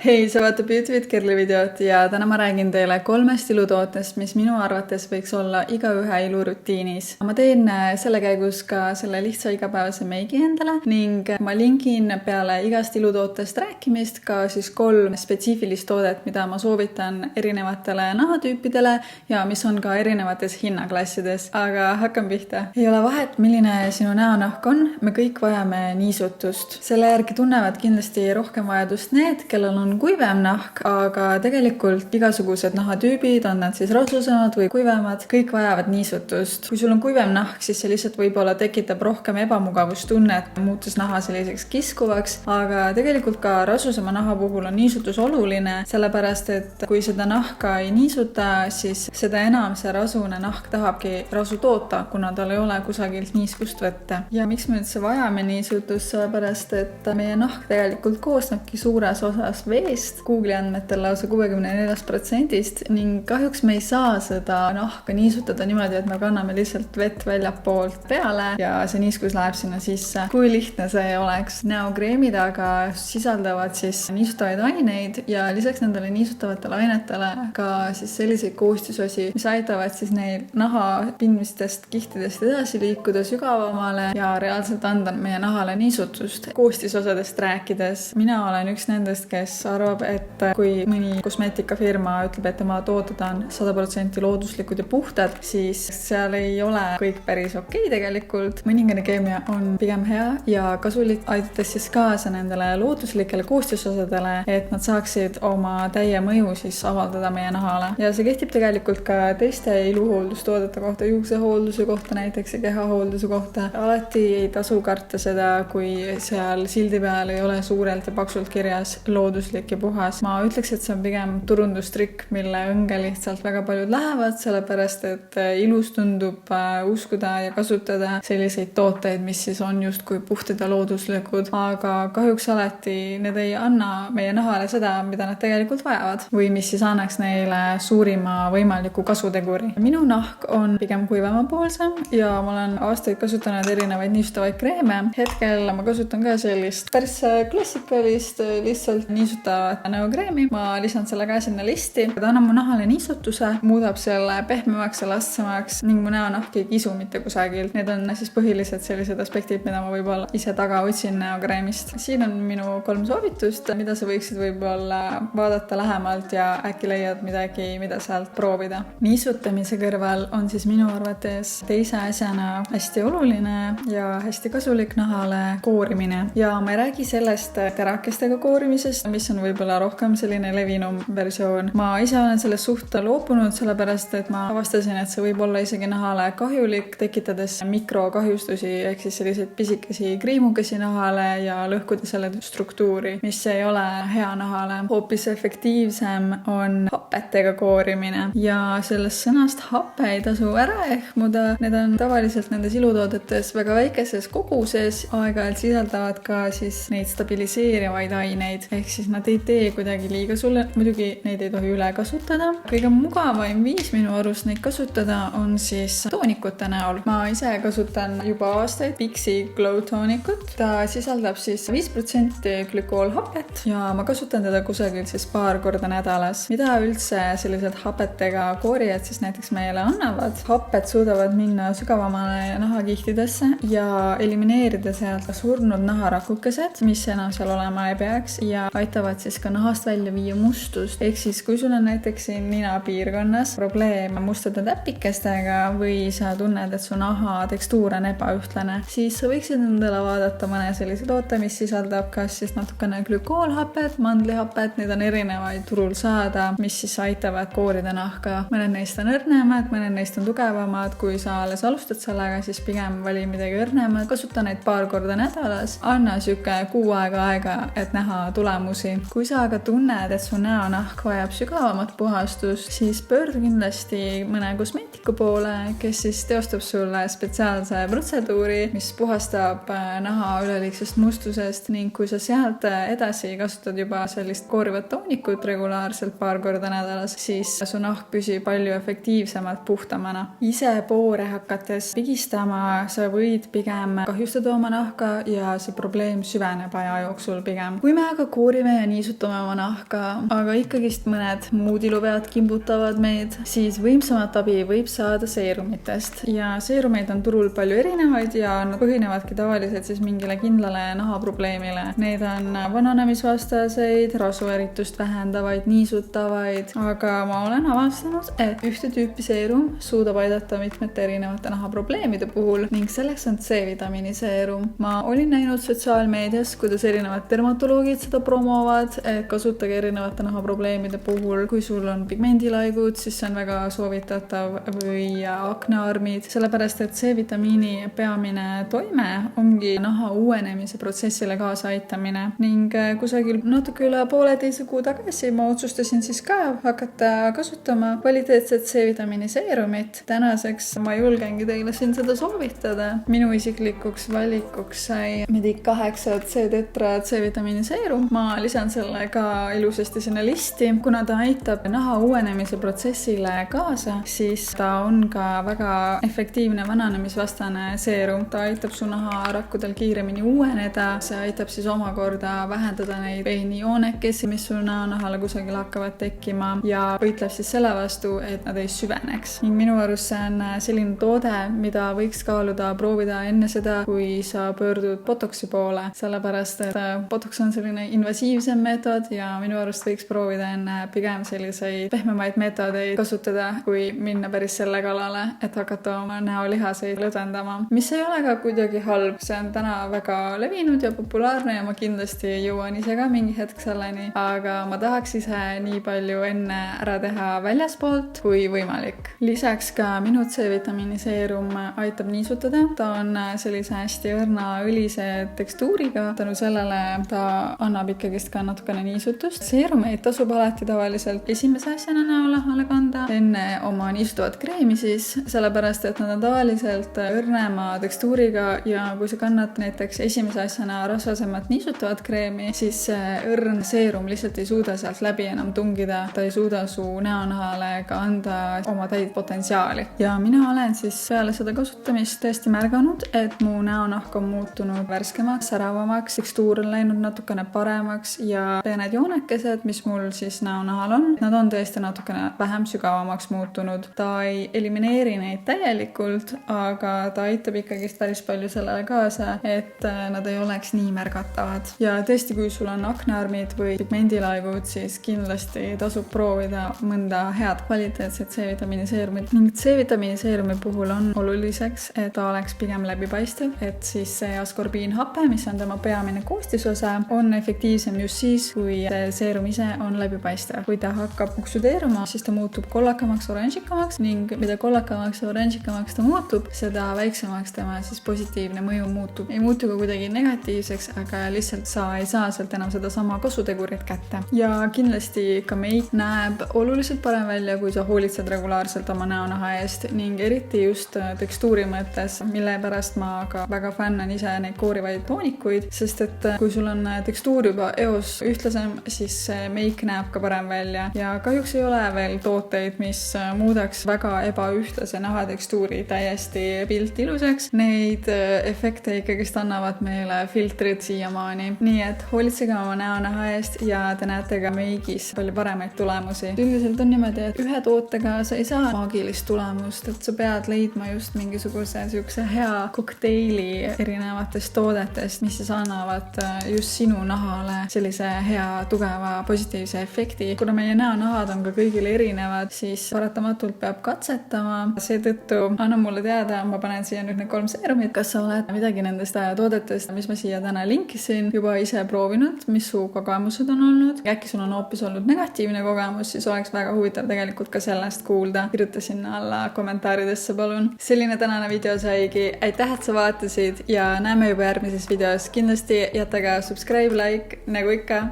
Hei, sa vaatab Beauty with Kerli videot ja täna ma räägin teile 3 ilutootest, mis minu arvates võiks olla igaühe ilurutiinis. Ma teen selle käigus ka selle lihtsa igapäevase meigi endale ning ma lingin peale igast ilutootest rääkimist ka siis 3 spetsiifilist toodet, mida ma soovitan erinevatele nahatüüpidele ja mis on ka erinevates hinnaklassides. Aga hakkame pihta. Ei ole vahet, milline sinu näonahk on, me kõik vajame niisutust. Selle järgi tunnevad kindlasti rohkem vajadust need, kellel on kuivem nahk, aga tegelikult igasugused nahatüübid, on nad siis rasusemad või kuivemad, kõik vajavad niisutust. Kui sul on kuivem nahk, siis see lihtsalt võib-olla tekitab rohkem ebamugavustunnet, muutus naha selliseks kiskuvaks, aga tegelikult ka rasusema naha puhul on niisutus oluline, sellepärast et kui seda nahka ei niisuta, siis seda enam see rasune nahk tahabki rasu toota, kuna tal ei ole kusagilt niiskust võtta. Ja miks me üldse vajame niisutust, sellepärast et meie nahk tegelikult koosnebki suures osas veest, Google'i andmetel lausa 64% ning kahjuks me ei saa seda nahka niisutada niimoodi, et me kanname lihtsalt vett väljapoolt peale ja see niiskus läheb sinna sisse. Kui lihtne see oleks. Näokreemid aga sisaldavad siis niisutavaid aineid ja lisaks nendele niisutavatele ainetele ka siis selliseid koostisosi, mis aitavad siis neil naha pindmistest kihtidest edasi liikuda sügavamale ja reaalselt anda meie nahale niisutust. Koostisosadest rääkides, mina olen üks nendest, kes arvab, et kui mõni kosmeetikafirma ütleb, et tema tooted on 100% looduslikud ja puhtad, siis seal ei ole kõik päris okei tegelikult. Mõningane keemia on pigem hea ja kasulik, aidates siis kaasa nendele looduslikele koostisosadele, et nad saaksid oma täie mõju siis avaldada meie nahale. Ja see kehtib tegelikult ka teiste iluhooldustoodete kohta, juuksehoolduse kohta näiteks ja kehahoolduse kohta. Alati ei tasu karta seda, kui seal sildi peal ei ole suurelt ja paksult kirjas looduslik ja puhas. Ma ütleks, et see on pigem turundustrikk, mille õnge lihtsalt väga paljud lähevad, sellepärast et ilus tundub uskuda ja kasutada selliseid tooteid, mis siis on justkui puhtad ja looduslikud, aga kahjuks alati need ei anna meie nahale seda, mida nad tegelikult vajavad või mis siis annaks neile suurima võimaliku kasuteguri. Minu nahk on pigem kuivemapoolsem ja ma olen aastaid kasutanud erinevaid niisutavaid kreeme. Hetkel ma kasutan ka sellist päris klassikalist lihtsalt niisutavat näokreemi. Ma lisan selle ka sinna listi. Ta annab mu nahale niisutuse, muudab selle pehmemaks ja lastsemaks ning mu näonahk ei kisu mitte kusagil. Need on siis põhilised sellised aspektid, mida ma võib-olla ise taga otsin näokreemist. Siin on minu 3 soovitust, mida sa võiksid võib-olla vaadata lähemalt ja äkki leiad midagi, mida sealt proovida. Niisutamise kõrval on siis minu arvates teise asjana hästi oluline ja hästi kasulik nahale koorimine. Ja ma ei räägi sellest terakestega koorimisest, mis on võib-olla rohkem selline levinum versioon. Ma ise olen sellest suht loobunud, sellepärast et ma avastasin, et see võib olla isegi nahale kahjulik, tekitades mikrokahjustusi ehk siis selliseid pisikesi kriimukesi nahale ja lõhkuda selle struktuuri, mis ei ole hea nahale. Hoopis efektiivsem on hapetega koorimine ja sellest sõnast hape ei tasu ära ehmuda. Need on tavaliselt nendes ilutoodetes väga väikeses koguses, aeg-ajalt sisaldavad ka siis neid stabiliseerivaid aineid, ehk siis nad ei tee kuidagi liiga sulle, muidugi neid ei tohi üle kasutada. Kõige mugavaim viis minu arust neid kasutada on siis toonikute näol. Ma ise kasutan juba aastaid Pixi Glow toonikut. Ta sisaldab siis 5% glükoolhapet ja ma kasutan teda kusagil siis paar korda nädalas. Mida üldse sellised hapetega koorijad siis näiteks meile annavad? Hapet suudavad minna sügavamale nahakihtidesse ja elimineerida sealt surnud naharakukesed, mis enam seal olema ei peaks ja aitavad siis ka nahast välja viia mustust. Ehk siis kui sul on näiteks siin ninapiirkonnas probleem mustade täpikestega või sa tunned, et su naha tekstuur on ebaühtlane, siis sa võiksid endale vaadata mõne sellise toote, mis sisaldab kas siis natukene glükoolhapet, mandlihapet, neid on erinevaid turul saada, mis siis aitavad koorida nahka. Mõned neist on õrnemad, mõned neist on tugevamad. Kui sa alles alustad sellega, siis pigem vali midagi õrnemad. Kasuta neid paar korda nädalas. Anna süke 6 aega, et näha tulemusi. Kui sa aga tunned, et su näonahk vajab sügavamat puhastust, siis pöördu kindlasti mõne kosmeetiku poole, kes siis teostab sulle spetsiaalse protseduuri, mis puhastab naha üleliigsest mustusest ning kui sa sealt edasi kasutad juba sellist koorivat toonikut regulaarselt paar korda nädalas, siis su nahk püsib palju efektiivsemalt puhtamana. Ise poore hakates pigistama sa võid pigem kahjustada oma nahka ja see probleem süveneb aja jooksul pigem. Kui me aga koorime ja niisutame oma nahka, aga ikkagist mõned muud iluvead kimbutavad meid, siis võimsamat abi võib saada seerumitest. Ja seerumeid on turul palju erinevaid ja nad põhinevadki tavaliselt siis mingile kindlale nahaprobleemile. Need on vananemisvastaseid, rasueritust vähendavaid, niisutavaid, aga ma olen avastanud, et ühte tüüpi seerum suudab aidata mitmete erinevate nahaprobleemide puhul ning selleks on C-vitamiini seerum. Ma olin näinud sotsiaalmeedias, kuidas erinevad dermatoloogid seda promovad, et kasutage erinevate nahaprobleemide puhul. Kui sul on pigmendilaigud, siis see on väga soovitatav või aknearmid, sellepärast et C-vitamiini peamine toime ongi naha uuenemise protsessile kaasa aitamine ning kusagil natuke üle 1,5 kuu tagasi ma otsustasin siis ka hakata kasutama kvaliteetset C-vitamiini seerumit. Tänaseks ma julgengi teile siin seda soovitada. Minu isiklikuks valikuks sai Medic 8 C-tetra C-vitamiini seerum. Ma lisan selle ka ilusasti sinna listi. Kuna ta aitab naha uuenemise protsessile kaasa, siis ta on ka väga efektiivne vananemisvastane seerum. Ta aitab su naharakkudel kiiremini uueneda. See aitab siis omakorda vähendada neid veinijoonekesi, mis su nahale kusagil hakkavad tekkima ja võitleb siis selle vastu, et nad ei süveneks. Ning minu arust see on selline toode, mida võiks kaaluda proovida enne seda, kui sa pöördud botoksi poole, sellepärast et botoks on selline invasiivsem meetod ja minu arust võiks proovida enne pigem selliseid pehmemaid meetodeid kasutada, kui minna päris selle kalale, et hakata oma näolihaseid lõdvendama. Mis ei ole ka kuidagi halb, see on täna väga levinud ja populaarne ja ma kindlasti jõuan ise ka mingi hetk selleni, aga ma tahaks ise nii palju enne ära teha väljaspoolt kui võimalik. Lisaks ka minu C-vitamiini seerum aitab niisutada. Ta on sellise hästi õrna õlise tekstuuriga. Tänu sellele ta annab ikkagist ka natukene niisutust. Seerumeid tasub alati tavaliselt esimese asjana näolahale kanda enne oma niisutavat kreemi siis, sellepärast et nad on tavaliselt õrnema tekstuuriga ja kui sa kannad näiteks esimese asjana rasvasemat niisutavat kreemi, siis õrn seerum lihtsalt ei suuda sealt läbi enam tungida. Ta ei suuda su näonahale ka anda oma täit potentsiaali. Ja mina olen siis peale seda kasutamist tõesti märganud, et mu näonahk on muutunud värskemaks, säravamaks, tekstuur on läinud natukene paremaks ja peened joonekesed, mis mul siis näonahal on, nad on tõesti natukene vähem sügavamaks muutunud. Ta ei elimineeri neid täielikult, aga ta aitab ikkagist päris palju sellele kaasa, et nad ei oleks nii märgatavad. Ja tõesti, kui sul on aknearmid või pigmendilaigud, siis kindlasti tasub proovida mõnda head kvaliteetset C-vitamiini seerumit. Ning C-vitamiini seerumi puhul on oluliseks, et ta oleks pigem läbipaistev, et siis see askorbiinhape, mis on tema peamine koostisosa, on efektiivsem just siis, kui see seerum ise on läbipaistev. Kui ta hakkab oksudeeruma, siis ta muutub kollakamaks, oranžikamaks ning mida kollakamaks ja oranžikamaks ta muutub, seda väiksemaks tema siis positiivne mõju muutub. Ei muutu ka kuidagi negatiivseks, aga lihtsalt sa ei saa sealt enam seda sama kasutegurit kätte. Ja kindlasti ka meik näeb oluliselt parem välja, kui sa hoolitsed regulaarselt oma näonaha eest ning eriti just tekstuuri mõttes, mille pärast ma ka väga fännan ise neid koorivaid toonikuid, sest et kui sul on tekstuur juba eos ühtlasem, siis see meik näeb ka parem välja ja kahjuks ei ole veel tooteid, mis muudaks väga ebaühtlase nahatekstuuri täiesti pilt ilusaks. Neid efekte ikkagist annavad meile filtrid siiamaani. Nii et hoolitsege oma näonaha eest ja te näete ka meigis palju paremaid tulemusi. Üldiselt on niimoodi, et ühe tootega sa ei saa maagilist tulemust, et sa pead leidma just mingisuguse sihukese hea kokteili erinevatest toodetest, mis siis annavad just sinu nahale sellise hea, tugeva, positiivse efekti. Kuna meie näonahad on ka kõigil erinevad, siis paratamatult peab katsetama. Seetõttu anna mulle teada, ma panen siia nüüd need 3 seerumit. Kas sa oled midagi nendest toodetest, mis ma siia täna linkisin, juba ise proovinud, mis su kogemused on olnud? Äkki sul on hoopis olnud negatiivne kogemus, siis oleks väga huvitav tegelikult ka sellest kuulda. Kirjuta sinna alla kommentaaridesse, palun. Selline tänane video saigi. Aitäh, et sa vaatasid ja näeme juba järgmises videos. Kindlasti jäta ka subscribe, like, nagu ikka.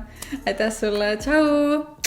Aitäh sulle, tšau!